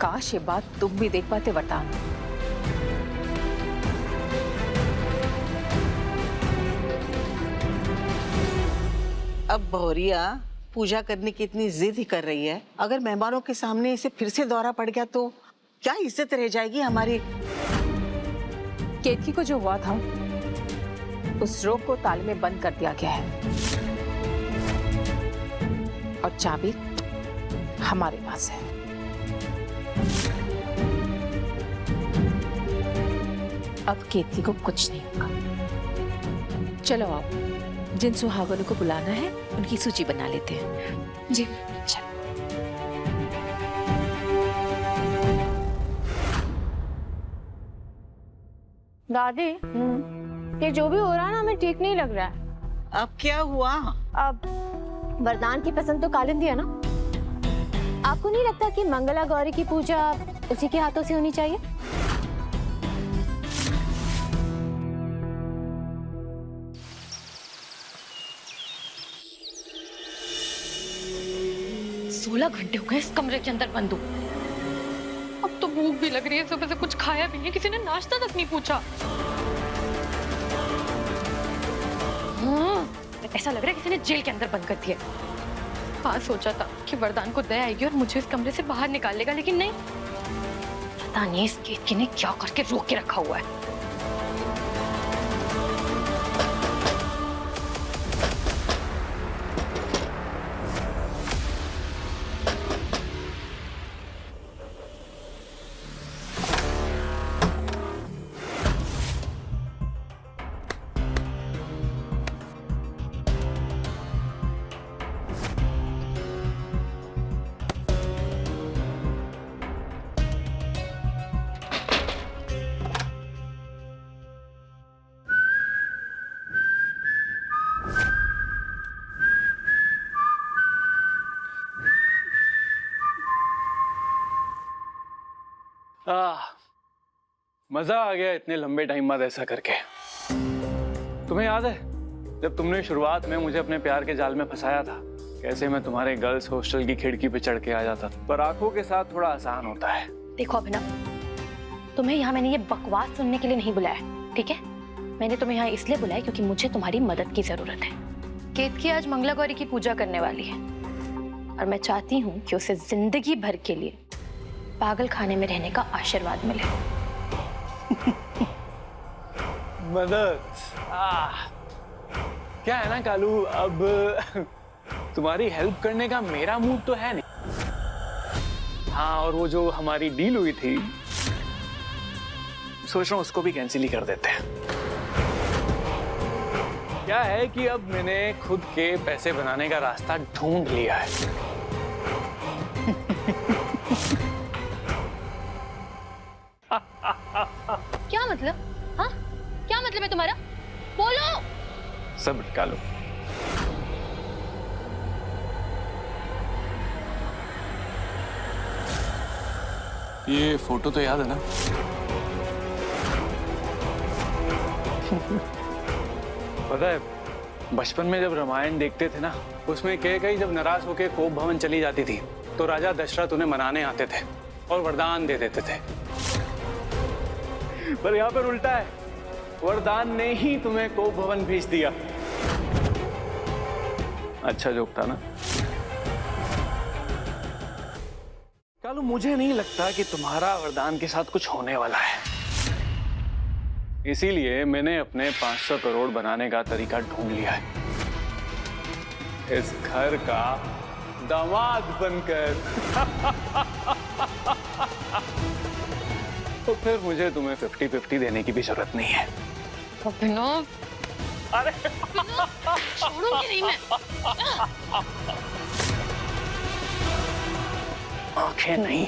काश ये बात तुम भी देख पाते वरदान। अब भौरिया पूजा करने की इतनी जिद ही कर रही है। अगर मेहमानों के सामने इसे फिर से दौरा पड़ गया तो क्या इज्जत रह जाएगी हमारी? केतकी को जो हुआ था उस रोग को ताले में बंद कर दिया गया है और चाबी हमारे पास है। अब केतकी को कुछ नहीं होगा। चलो आओ, जिन सुहागनों को बुलाना है उनकी सूची बना लेते हैं। जी चलो। दादी, ये जो भी हो रहा है ना हमें ठीक नहीं लग रहा है। अब क्या हुआ? अब वरदान की पसंद तो कालिंदी है ना? आपको नहीं लगता कि मंगला गौरी की पूजा उसी के हाथों से होनी चाहिए? सोलह घंटे हो गए इस कमरे के अंदर बंद हूँ। अब तो भूख भी लग रही है, सुबह से कुछ खाया भी नहीं, किसी ने नाश्ता तक नहीं पूछा। ऐसा लग रहा है किसी ने जेल के अंदर बंद कर दिया। हाँ, सोचा था कि वरदान को दया आएगी और मुझे इस कमरे से बाहर निकाल लेगा, लेकिन नहीं। पता नहीं इस केतकी ने क्या करके रोक के रखा हुआ है। मजा आ गया इतने लंबे टाइम बाद ऐसा करके। तुम्हें याद है जब तुमने शुरुआत में मुझे अपने प्यार के जाल में फंसाया था, कैसे मैं तुम्हारे गर्ल्स हॉस्टल की खिड़की पे चढ़ के आ जाता था। पर आंखों के साथ थोड़ा आसान होता है। देखो अभिनव, तुम्हें यहाँ मैंने ये बकवास सुनने के लिए नहीं बुलाया, ठीक है? मैंने तुम्हें यहाँ इसलिए बुलाया क्योंकि मुझे तुम्हारी मदद की जरूरत है। केतकी आज मंगला गौरी की पूजा करने वाली है और मैं चाहती हूँ कि उसे जिंदगी भर के लिए पागल खाने में रहने का आशीर्वाद मिले। मदद क्या है ना कालू, अब तुम्हारी हेल्प करने का मेरा मूड तो है नहीं। हाँ, और वो जो हमारी डील हुई थी, सोच रहा हूं उसको भी कैंसिल ही कर देते हैं। क्या है कि अब मैंने खुद के पैसे बनाने का रास्ता ढूंढ लिया है। क्या मतलब? हाँ, क्या मतलब है तुम्हारा? बोलो। सब निकालो। ये फोटो तो याद है ना? पता है, बचपन में जब रामायण देखते थे ना, उसमें कैकेयी जब नाराज होकर कोप भवन चली जाती थी तो राजा दशरथ उन्हें मनाने आते थे और वरदान दे देते थे। पर यहाँ पर उल्टा है, वरदान ने ही तुम्हें कोप भवन भेज दिया। अच्छा जोक था ना? कालू, मुझे नहीं लगता कि तुम्हारा वरदान के साथ कुछ होने वाला है। इसीलिए मैंने अपने 500 करोड़ बनाने का तरीका ढूंढ लिया है। इस घर का दामाद बनकर। तो फिर मुझे तुम्हें 50-50 देने की भी जरूरत नहीं है। अभिनव, अरे छोड़ूंगी नहीं मैं। आंखें नहीं।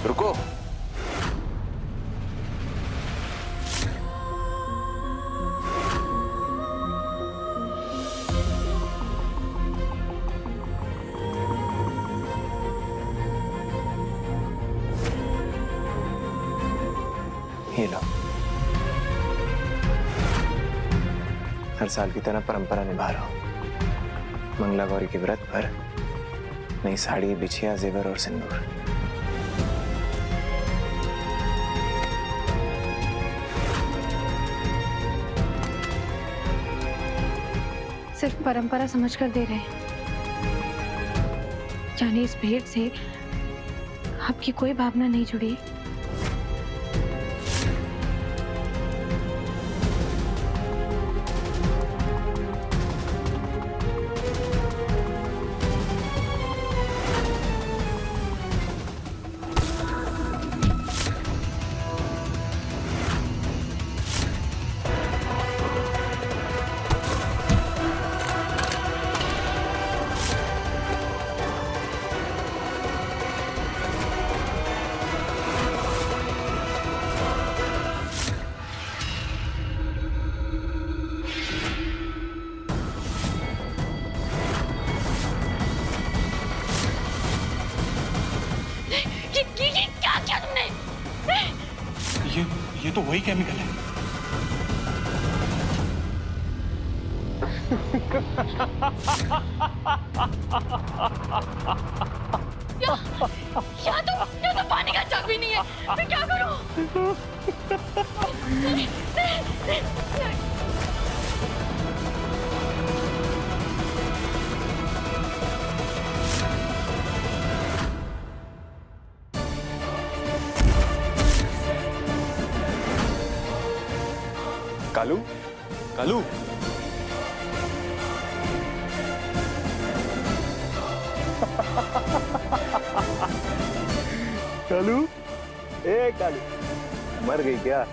रुको। ये लो, हर साल की तरह परंपरा निभा रहा हूं। मंगला गौरी के व्रत पर नई साड़ी, बिछिया, जेवर और सिंदूर। सिर्फ परंपरा समझकर दे रहे हैं, जाने इस भेंट से आपकी कोई भावना नहीं जुड़ी। ये क्या किया तुमने? ये तो वही केमिकल है। यहाँ तो पानी का जग भी नहीं है, मैं क्या करूं? कालू, कालू, कालू, ए कालू, मर गई क्या?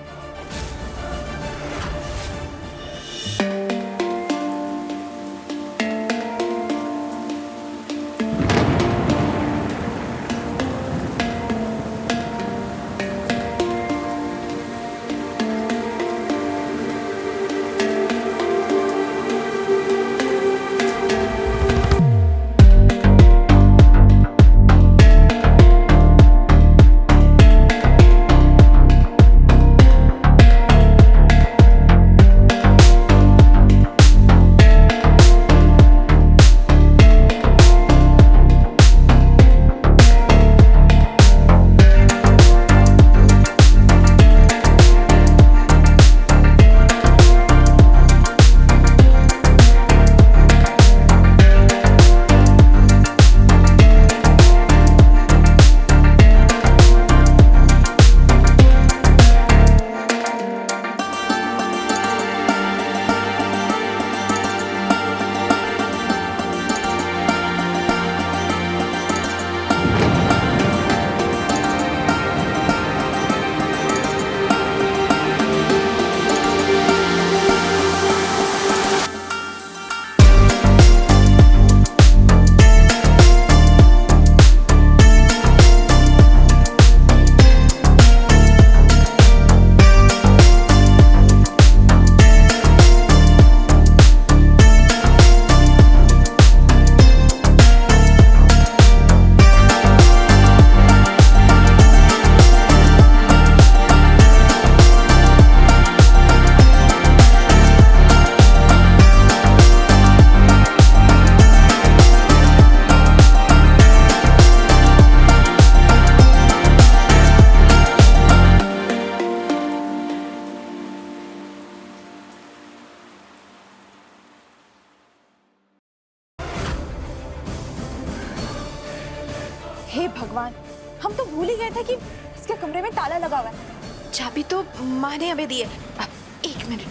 हे भगवान, हम तो भूल ही गए थे कि इसके कमरे में ताला लगा हुआ है। चाबी तो माँ ने हमें दी है। अब एक मिनट।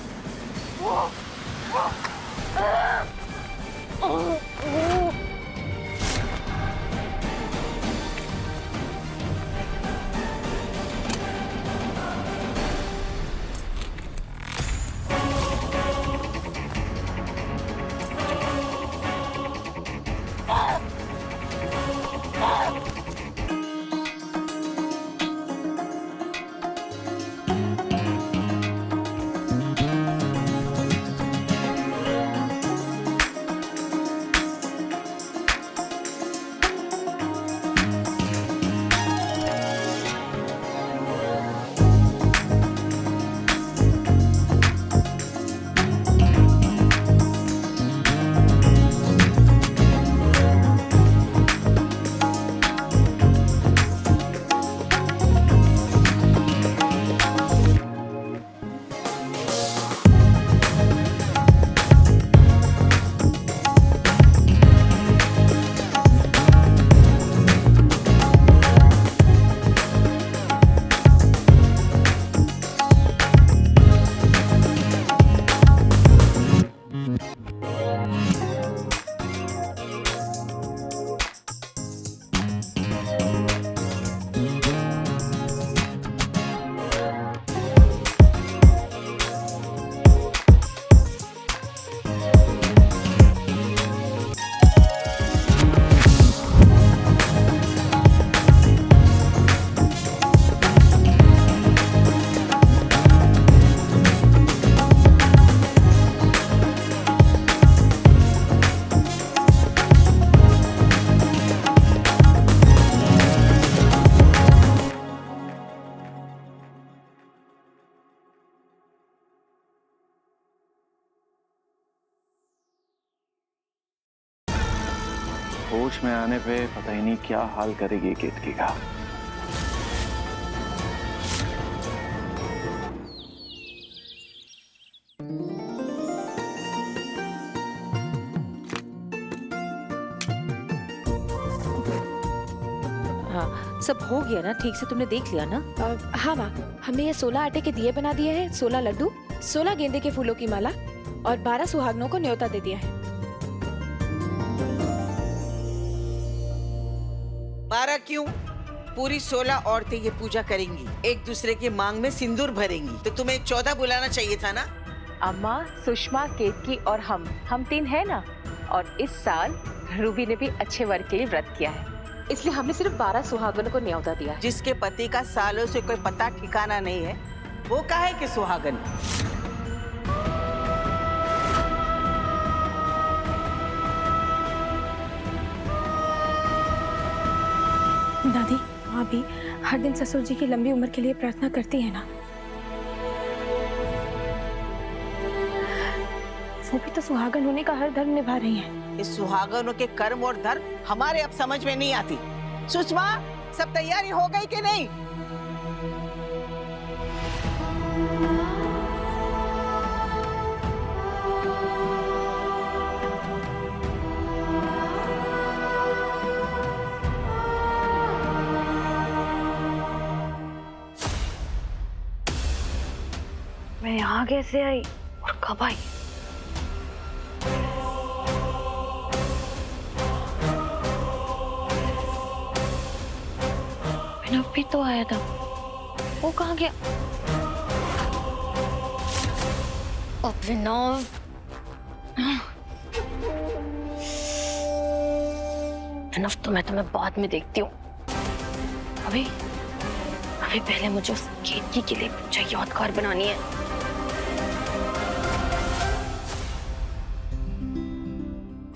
होश में आने पे पता ही नहीं क्या हाल करेगी केतकी का। हाँ, सब हो गया ना? ठीक से तुमने देख लिया ना? हाँ माँ, हमने ये 16 आटे के दिए बना दिए हैं, 16 लड्डू, 16 गेंदे के फूलों की माला और 12 सुहागनों को न्योता दे दिया है। 12 क्यों? पूरी 16 औरतें ये पूजा करेंगी, एक दूसरे के मांग में सिंदूर भरेंगी, तो तुम्हें 14 बुलाना चाहिए था ना? अम्मा, सुषमा, केतकी और हम 3 है ना। और इस साल रूबी ने भी अच्छे वर के लिए व्रत किया है, इसलिए हमने सिर्फ 12 सुहागनों को न्योता दिया है। जिसके पति का सालों से कोई पता ठिकाना नहीं है, वो काहे के सुहागन? दादी, आप भी हर दिन ससुर जी की लंबी उम्र के लिए प्रार्थना करती है ना? वो भी तो सुहागन होने का हर धर्म निभा रही हैं। इस सुहागनों के कर्म और धर्म हमारे अब समझ में नहीं आती। सुषमा, सब तैयारी हो गई कि नहीं? मैं यहाँ कैसे आई और कब आई? अभिनव भी तो आया था, वो कहाँ गया? अभिनव, अभिनव तो मैं तुम्हें बाद में देखती हूँ। अभी पहले मुझे उस केतकी के लिए पूजा यादगार बनानी है।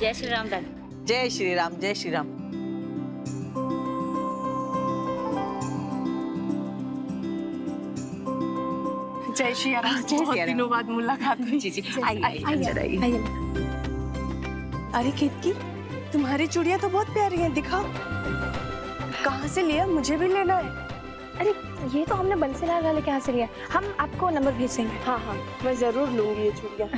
जय श्री राम दादी। जय श्री राम, जय श्री राम। जय श्री राम। बहुत दिनों बाद मुलाकात हुई। जी, आइए। अरे केतकी, तुम्हारी चूड़ियां तो बहुत प्यारी हैं, दिखाओ। कहाँ से लिया? मुझे भी लेना है। अरे ये तो हमने बंसीलाल वाले के यहाँ से लिया, हम आपको नंबर भेजेंगे। हाँ, मैं जरूर लूंगी ये चूड़ियां।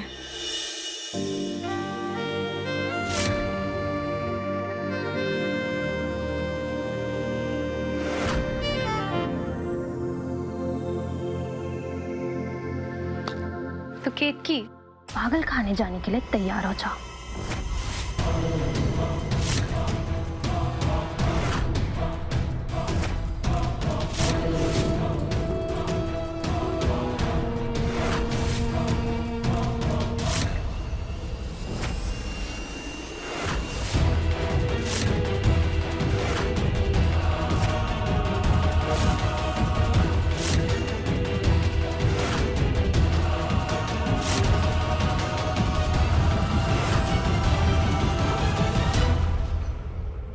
तो केतकी, पागल खाने जाने के लिए तैयार हो जाओ।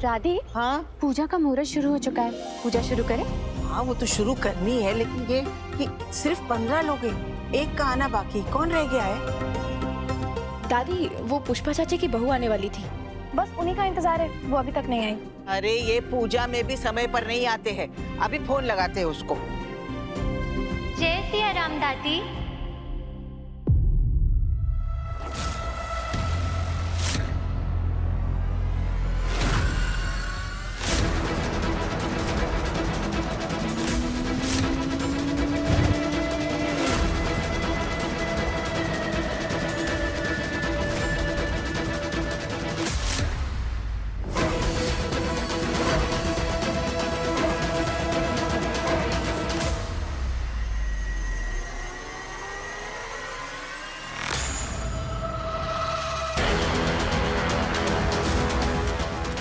राधे, हाँ पूजा का मुहूर्त शुरू हो चुका है, पूजा शुरू करें? हाँ, वो तो शुरू करनी है, लेकिन ये कि सिर्फ 15 लोग हैं, एक का आना बाकी, कौन रह गया है? दादी, वो पुष्पा चाची की बहू आने वाली थी, बस उन्हीं का इंतजार है, वो अभी तक नहीं आई। अरे ये पूजा में भी समय पर नहीं आते हैं, अभी फोन लगाते हैं उसको। जय सिया राम दादी।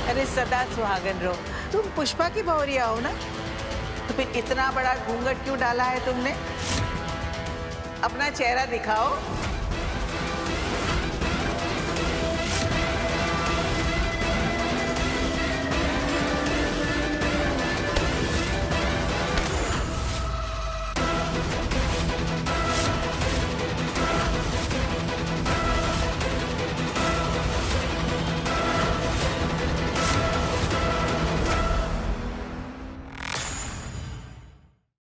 अरे सदा सुहागन रहो। तुम पुष्पा की बहुरिया हो ना, तो फिर इतना बड़ा घूंघट क्यों डाला है तुमने? अपना चेहरा दिखाओ।